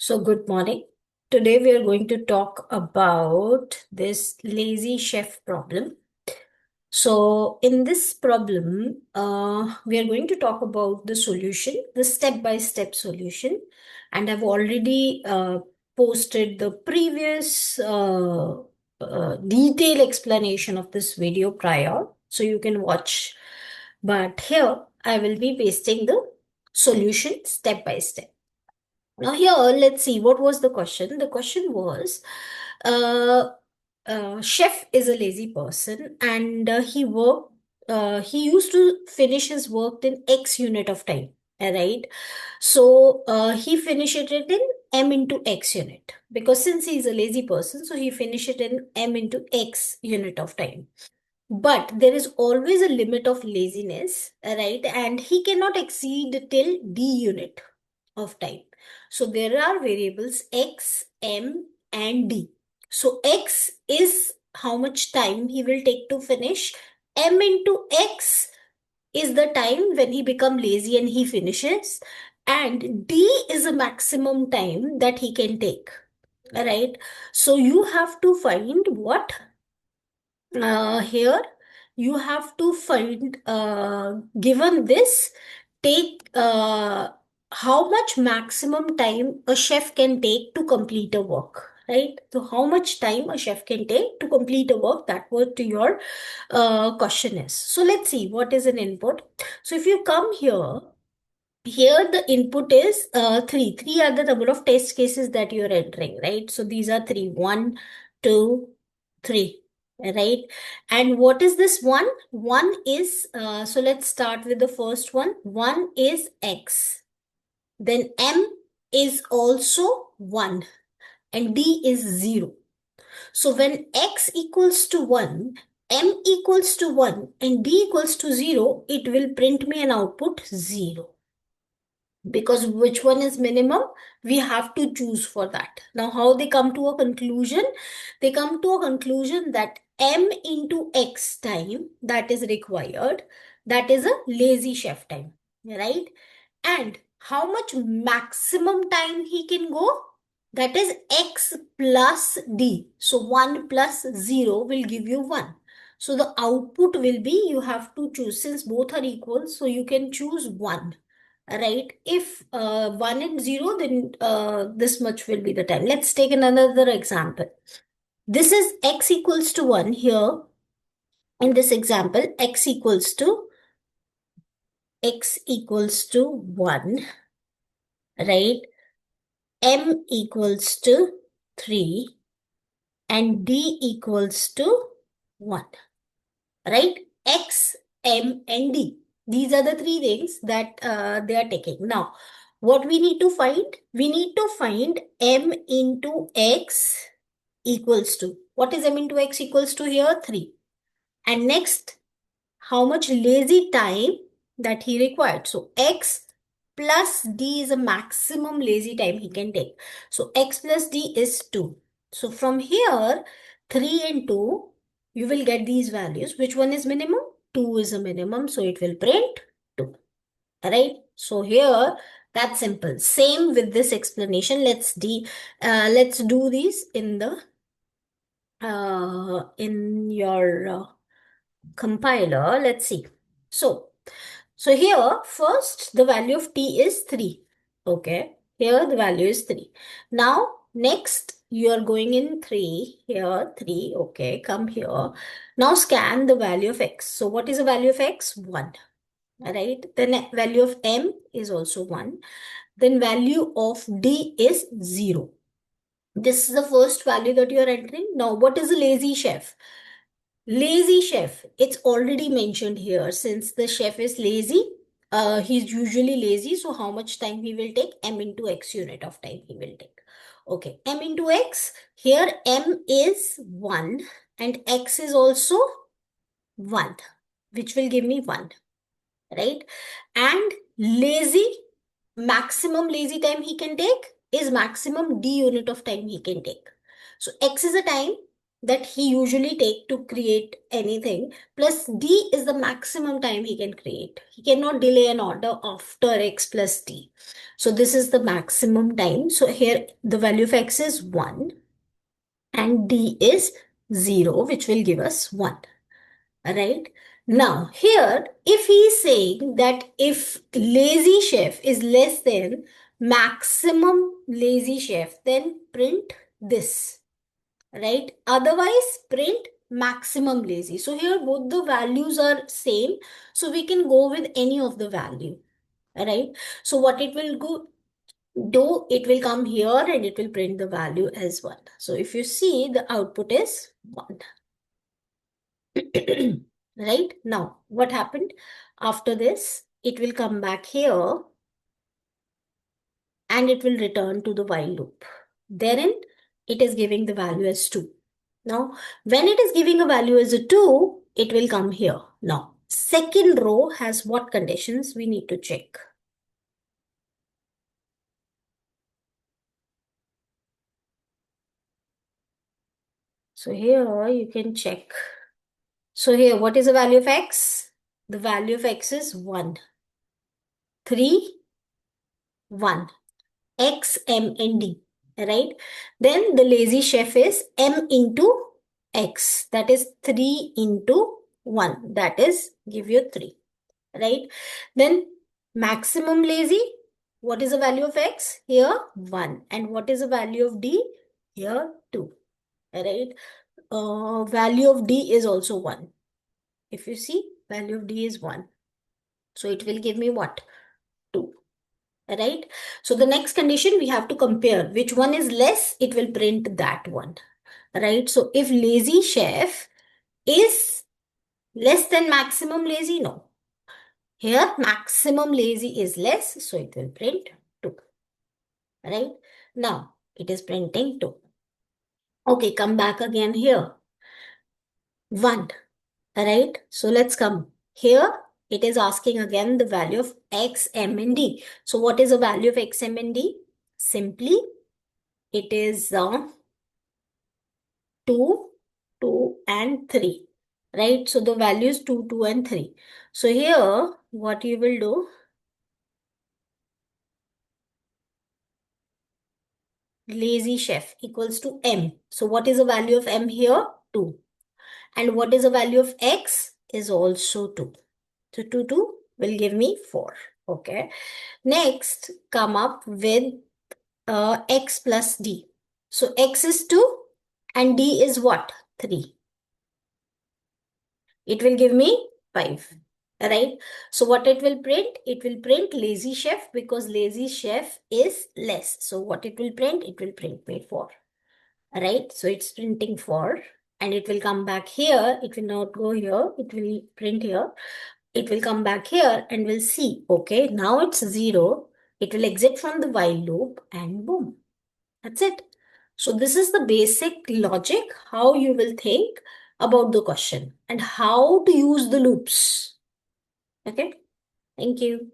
So, good morning. Today we are going to talk about this lazy chef problem. So, in this problem, we are going to talk about the solution, the step-by-step solution. And I've already posted the previous detailed explanation of this video prior, so you can watch. But here, I will be pasting the solution step by step. Now here, let's see, what was the question? The question was, uh, chef is a lazy person and he used to finish his work in X unit of time, right? So he finished it in M into X unit because since he's a lazy person, so he finished it in M into X unit of time. But there is always a limit of laziness, right? And he cannot exceed till D unit of time. So there are variables X, M, and D. So X is how much time he will take to finish. M into X is the time when he become lazy and he finishes. And D is a maximum time that he can take. Right? So you have to find what here you have to find given this take how much maximum time a chef can take to complete a work, right? So how much time a chef can take to complete a work, that what your question is. So let's see what is an input. So if you come here the input is three are the number of test cases that you're entering, right? So these are three, 1, 2, 3, right? And what is this one is so let's start with the first one is X, then M is also 1 and D is 0. So when X equals to 1, M equals to 1 and D equals to 0, it will print me an output 0. Because which one is minimum, we have to choose for that. Now how they come to a conclusion? They come to a conclusion that M into X time that is required, that is a lazy chef time, right? And how much maximum time he can go, that is X plus D. So 1 plus 0 will give you 1. So the output will be, you have to choose, since both are equal, so you can choose 1. Right? If 1 and 0, then this much will be the time. Let's take another example. This is X equals to 1 here. In this example, X equals to 1, right? M equals to 3 and D equals to 1, right? X, M, and D. These are the three things that they are taking. Now, what we need to find? We need to find M into X equals to. What is M into X equals to here? 3. And next, how much lazy time that he required. So, X plus D is a maximum lazy time he can take. So, X plus D is 2. So, from here, 3 and 2, you will get these values. Which one is minimum? 2 is a minimum, so it will print 2. Right? So here, that's simple. Same with this explanation. Let's do these in the in your compiler. Let's see. So here, first, the value of t is 3. Okay. Here, the value is 3. Now, next, you are going in 3. Here, 3. Okay. Come here. Now, scan the value of x. So, what is the value of x? 1. Right? Then value of m is also 1. Then value of d is 0. This is the first value that you are entering. Now, what is a lazy chef? Lazy chef, it's already mentioned here. Since the chef is lazy, he's usually lazy. So how much time he will take? M into X unit of time he will take. Okay, M into X. Here M is 1 and X is also 1, which will give me 1. Right? And maximum lazy time he can take is maximum D unit of time he can take. So X is a time, that he usually take to create anything, plus D is the maximum time he can create. He cannot delay an order after X plus D. So this is the maximum time. So here the value of X is 1 and D is 0, which will give us 1. Right? Now, here, if he is saying that if lazy chef is less than maximum lazy chef, then print this, right? Otherwise, print maximum lazy. So here, both the values are same. So we can go with any of the value, right? So what it will do, it will come here and it will print the value as 1. So if you see, the output is 1. Right? Now, what happened after this? It will come back here and it will return to the while loop. Therein, it is giving the value as 2. Now, when it is giving a value as a 2, it will come here. Now, second row has what conditions we need to check? So here you can check. So here, what is the value of X? The value of X is 1. 3, 1. X, M, and D, right? Then the lazy chef is M into X, that is 3 into 1, that is give you 3, right? Then maximum lazy, what is the value of X? Here 1. And what is the value of D? Here 2, right? Value of D is also 1. If you see, value of D is 1. So it will give me what? 2. Right? So the next condition we have to compare which one is less, it will print that one. Right? So if lazy chef is less than maximum lazy, no. Here maximum lazy is less, so it will print 2. Right? Now it is printing 2. Okay, come back again here. 1. Right? So let's come here. It is asking again the value of X, M, and D. So what is the value of X, M, and D? Simply it is 2, 2, and 3, right? So the value is 2, 2, and 3. So here, what you will do, lazy chef equals to M. So what is the value of M here? 2. And what is the value of X? Is also 2. So 2, 2 will give me 4. Okay. Next, come up with X plus D. So X is 2 and D is what? 3. It will give me 5, right? So what it will print lazy chef, because lazy chef is less. So what it will print me 4, right? So it's printing 4 and it will come back here. It will not go here. It will print here. It will come back here and we'll see, okay, now it's 0. It will exit from the while loop and boom, that's it. So this is the basic logic, how you will think about the question and how to use the loops. Okay, thank you.